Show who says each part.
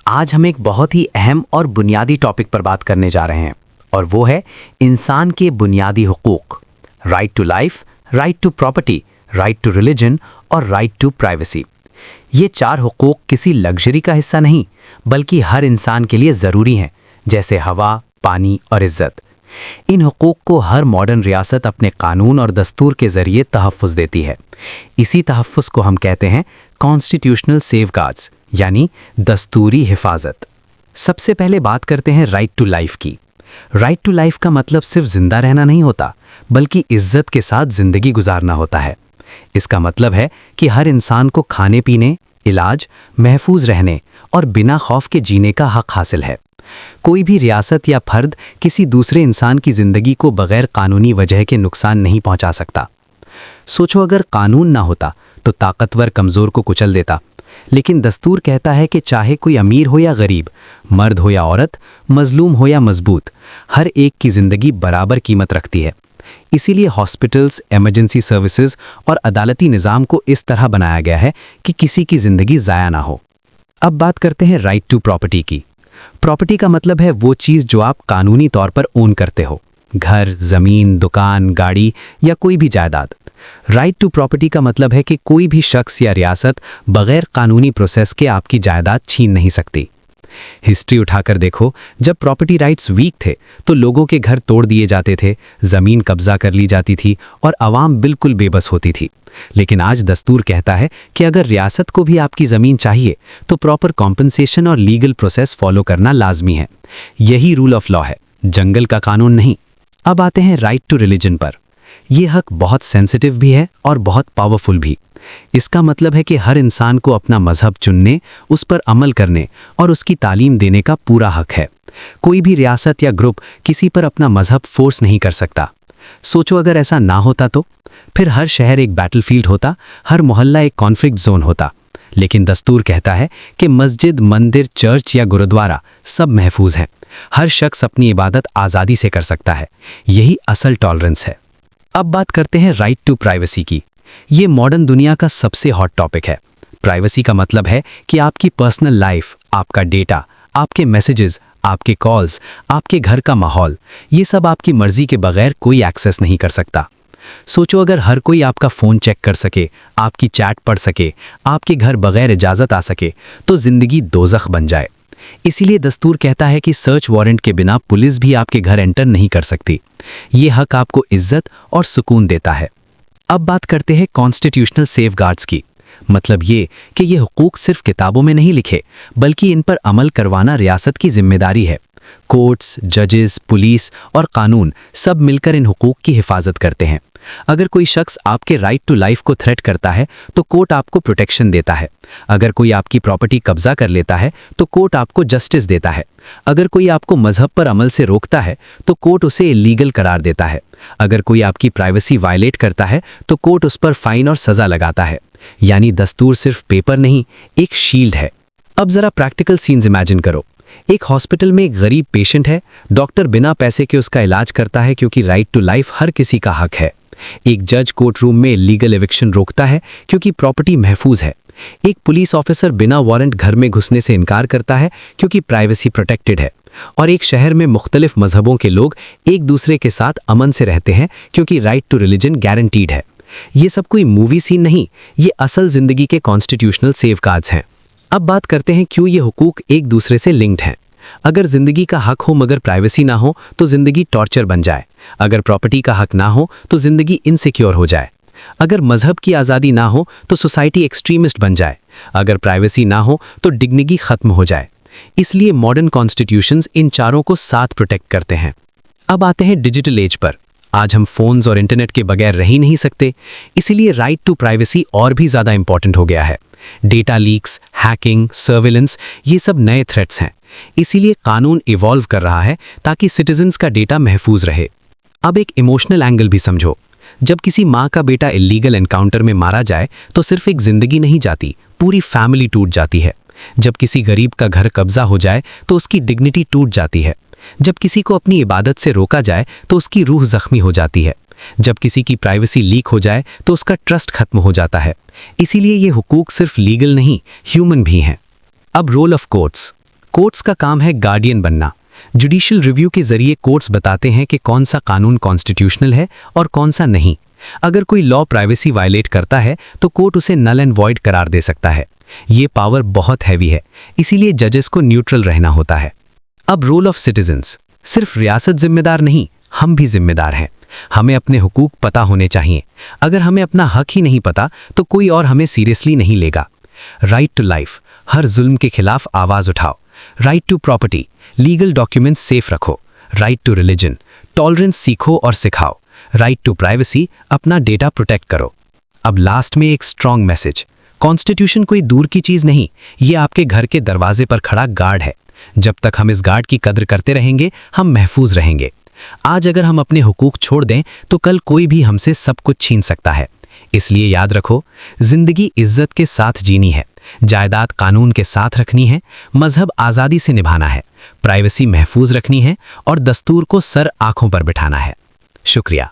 Speaker 1: आज हम एक बहुत ही अहम और बुनियादी टॉपिक पर बात करने जा रहे हैं और वो है इंसान के बुनियादी हुकूक। Right to life, right to property, right to religion और राइट टू प्राइवेसी। ये चार हुकूक किसी लग्जरी का हिस्सा नहीं बल्कि हर इंसान के लिए ज़रूरी हैं, जैसे हवा, पानी और इज्जत। इन हुकूक को हर मॉडर्न रियासत अपने कानून और दस्तूर के ज़रिए तहफ़्फ़ुज़ देती है। इसी तहफ़्फ़ुज़ को हम कहते हैं कॉन्स्टिट्यूशनल सेफगार्ड्स, यानी दस्तूरी हिफाजत। सबसे पहले बात करते हैं राइट टू लाइफ की। राइट टू लाइफ का मतलब सिर्फ जिंदा रहना नहीं होता, बल्कि इज्जत के साथ जिंदगी गुजारना होता है। इसका मतलब है कि हर इंसान को खाने पीने, इलाज, महफूज रहने और बिना खौफ के जीने का हक हासिल है। कोई भी रियासत या फर्द किसी दूसरे इंसान की जिंदगी को बगैर कानूनी वजह के नुकसान नहीं पहुंचा सकता। सोचो, अगर कानून ना होता तो ताकतवर कमजोर को कुचल देता, लेकिन दस्तूर कहता है कि चाहे कोई अमीर हो या गरीब, मर्द हो या औरत, मजलूम हो या मजबूत, हर एक की जिंदगी बराबर कीमत रखती है। इसीलिए हॉस्पिटल्स, इमरजेंसी सर्विसेज और अदालती निज़ाम को इस तरह बनाया गया है कि किसी की जिंदगी ज़ाया ना हो। अब बात करते हैं राइट टू प्रॉपर्टी की। प्रॉपर्टी का मतलब है वो चीज़ जो आप कानूनी तौर पर ओन करते हो, घर, ज़मीन, दुकान, गाड़ी या कोई भी जायदाद। राइट टू प्रॉपर्टी का मतलब है कि कोई भी शख्स या रियासत बगैर कानूनी प्रोसेस के आपकी जायदाद छीन नहीं सकती। हिस्ट्री उठाकर देखो, जब प्रॉपर्टी राइट्स वीक थे तो लोगों के घर तोड़ दिए जाते थे, ज़मीन कब्जा कर ली जाती थी और आवाम बिल्कुल बेबस होती थी। लेकिन आज दस्तूर कहता है कि अगर रियासत को भी आपकी ज़मीन चाहिए तो प्रॉपर कॉम्पनसेशन और लीगल प्रोसेस फॉलो करना लाजमी है। यही रूल ऑफ लॉ है, जंगल का कानून नहीं। अब आते हैं राइट टू रिलीजन पर। यह हक बहुत सेंसिटिव भी है और बहुत पावरफुल भी। इसका मतलब है कि हर इंसान को अपना मजहब चुनने, उस पर अमल करने और उसकी तालीम देने का पूरा हक है। कोई भी रियासत या ग्रुप किसी पर अपना मजहब फोर्स नहीं कर सकता। सोचो, अगर ऐसा ना होता तो फिर हर शहर एक बैटलफील्ड होता, हर मोहल्ला एक कॉन्फ्लिक्ट जोन होता। लेकिन दस्तूर कहता है कि मस्जिद, मंदिर, चर्च या गुरुद्वारा सब महफूज हैं। हर शख्स अपनी इबादत आज़ादी से कर सकता है। यही असल टॉलरेंस है। अब बात करते हैं राइट टू प्राइवेसी की। ये मॉडर्न दुनिया का सबसे हॉट टॉपिक है। प्राइवेसी का मतलब है कि आपकी पर्सनल लाइफ, आपका डेटा, आपके मैसेजेस, आपके कॉल्स, आपके घर का माहौल, ये सब आपकी मर्जी के बगैर कोई एक्सेस नहीं कर सकता। सोचो, अगर हर कोई आपका फ़ोन चेक कर सके, आपकी चैट पढ़ सके, आपके घर बगैर इजाज़त आ सके, तो ज़िंदगी दोज़ख बन जाए। इसीलिए दस्तूर कहता है कि सर्च वारंट के बिना पुलिस भी आपके घर एंटर नहीं कर सकती। ये हक आपको इज्जत और सुकून देता है। अब बात करते हैं कॉन्स्टिट्यूशनल सेफगार्ड्स की। मतलब ये कि ये हुकूक सिर्फ किताबों में नहीं लिखे, बल्कि इन पर अमल करवाना रियासत की जिम्मेदारी है। कोर्ट्स, जजेस, पुलिस और कानून सब मिलकर इन हुकूक की हिफाजत करते हैं। अगर कोई शख्स आपके राइट टू लाइफ को थ्रेट करता है तो कोर्ट आपको प्रोटेक्शन देता है। अगर कोई आपकी प्रॉपर्टी कब्जा कर लेता है तो कोर्ट आपको जस्टिस देता है। अगर कोई आपको मजहब पर अमल से रोकता है तो कोर्ट उसे इलीगल करार देता है। अगर कोई आपकी प्राइवेसी वायलेट करता है तो कोर्ट उस पर फाइन और सज़ा लगाता है। यानी दस्तूर सिर्फ पेपर नहीं, एक शील्ड है। अब ज़रा प्रैक्टिकल सीन्स इमेजिन करो। एक हॉस्पिटल में एक गरीब पेशेंट है। डॉक्टर बिना पैसे के उसका इलाज करता है क्योंकि राइट टू लाइफ हर किसी का हक है। एक जज कोर्ट रूम में लीगल एविक्शन रोकता है क्योंकि प्रॉपर्टी महफूज है। एक पुलिस ऑफिसर बिना वारंट घर में घुसने से इनकार करता है क्योंकि प्राइवेसी प्रोटेक्टेड है। और एक शहर में मुख्तलिफ मजहबों के लोग एक दूसरे के साथ अमन से रहते हैं क्योंकि राइट टू रिलीजन गारंटीड है। ये सब कोई मूवी सीन नहीं, ये असल जिंदगी के कॉन्स्टिट्यूशनल सेफगार्ड्स हैं। अब बात करते हैं क्यों ये हुकूक एक दूसरे से लिंक्ड हैं। अगर जिंदगी का हक हो मगर प्राइवेसी ना हो तो जिंदगी टॉर्चर बन जाए। अगर प्रॉपर्टी का हक ना हो तो जिंदगी इनसिक्योर हो जाए। अगर मजहब की आज़ादी ना हो तो सोसाइटी एक्सट्रीमिस्ट बन जाए। अगर प्राइवेसी ना हो तो डिग्निटी खत्म हो जाए। इसलिए मॉडर्न कॉन्स्टिट्यूशंस इन चारों को साथ प्रोटेक्ट करते हैं। अब आते हैं डिजिटल एज पर। आज हम फोन्स और इंटरनेट के बगैर रह ही नहीं सकते। इसीलिए राइट टू प्राइवेसी और भी ज़्यादा इंपॉर्टेंट हो गया है। डेटा लीक्स, हैकिंग, सर्विलेंस, ये सब नए थ्रेट्स हैं। इसीलिए कानून इवॉल्व कर रहा है ताकि सिटीजन्स का डेटा महफूज रहे। अब एक इमोशनल एंगल भी समझो। जब किसी माँ का बेटा इलीगल एनकाउंटर में मारा जाए तो सिर्फ एक जिंदगी नहीं जाती, पूरी फैमिली टूट जाती है। जब किसी गरीब का घर कब्जा हो जाए तो उसकी डिग्निटी टूट जाती है। जब किसी को अपनी इबादत से रोका जाए तो उसकी रूह जख्मी हो जाती है। जब किसी की प्राइवेसी लीक हो जाए तो उसका ट्रस्ट खत्म हो जाता है। इसीलिए ये हुकूक सिर्फ लीगल नहीं, ह्यूमन भी हैं। अब रोल ऑफ कोर्ट्स। कोर्ट्स का काम है गार्डियन बनना। जुडिशियल रिव्यू के जरिए कोर्ट्स बताते हैं कि कौन सा कानून कॉन्स्टिट्यूशनल है और कौन सा नहीं। अगर कोई लॉ प्राइवेसी वायलेट करता है तो कोर्ट उसे नल एंड वॉइड करार दे सकता है। ये पावर बहुत हैवी है, इसीलिए जजेस को न्यूट्रल रहना होता है। अब रोल ऑफ सिटीजन्स। सिर्फ रियासत जिम्मेदार नहीं, हम भी जिम्मेदार हैं। हमें अपने हुकूक पता होने चाहिए। अगर हमें अपना हक ही नहीं पता तो कोई और हमें सीरियसली नहीं लेगा। राइट टू लाइफ, हर जुल्म के खिलाफ आवाज उठाओ। Right to property, legal documents safe रखो। राइट टू रिलीजन, टॉलरेंस सीखो और सिखाओ। राइट टू प्राइवेसी, अपना डेटा प्रोटेक्ट करो। अब लास्ट में एक स्ट्रॉन्ग मैसेज। कॉन्स्टिट्यूशन कोई दूर की चीज नहीं, ये आपके घर के दरवाजे पर खड़ा गार्ड है। जब तक हम इस गार्ड की कद्र करते रहेंगे, हम महफूज रहेंगे। आज अगर हम अपने हुकूक छोड़ दें तो कल कोई भी हमसे सब कुछ छीन सकता है। इसलिए याद रखो, जिंदगी इज्जत के साथ जीनी है, जायदाद कानून के साथ रखनी है, मजहब आज़ादी से निभाना है, प्राइवेसी महफूज रखनी है और दस्तूर को सर आंखों पर बिठाना है। शुक्रिया।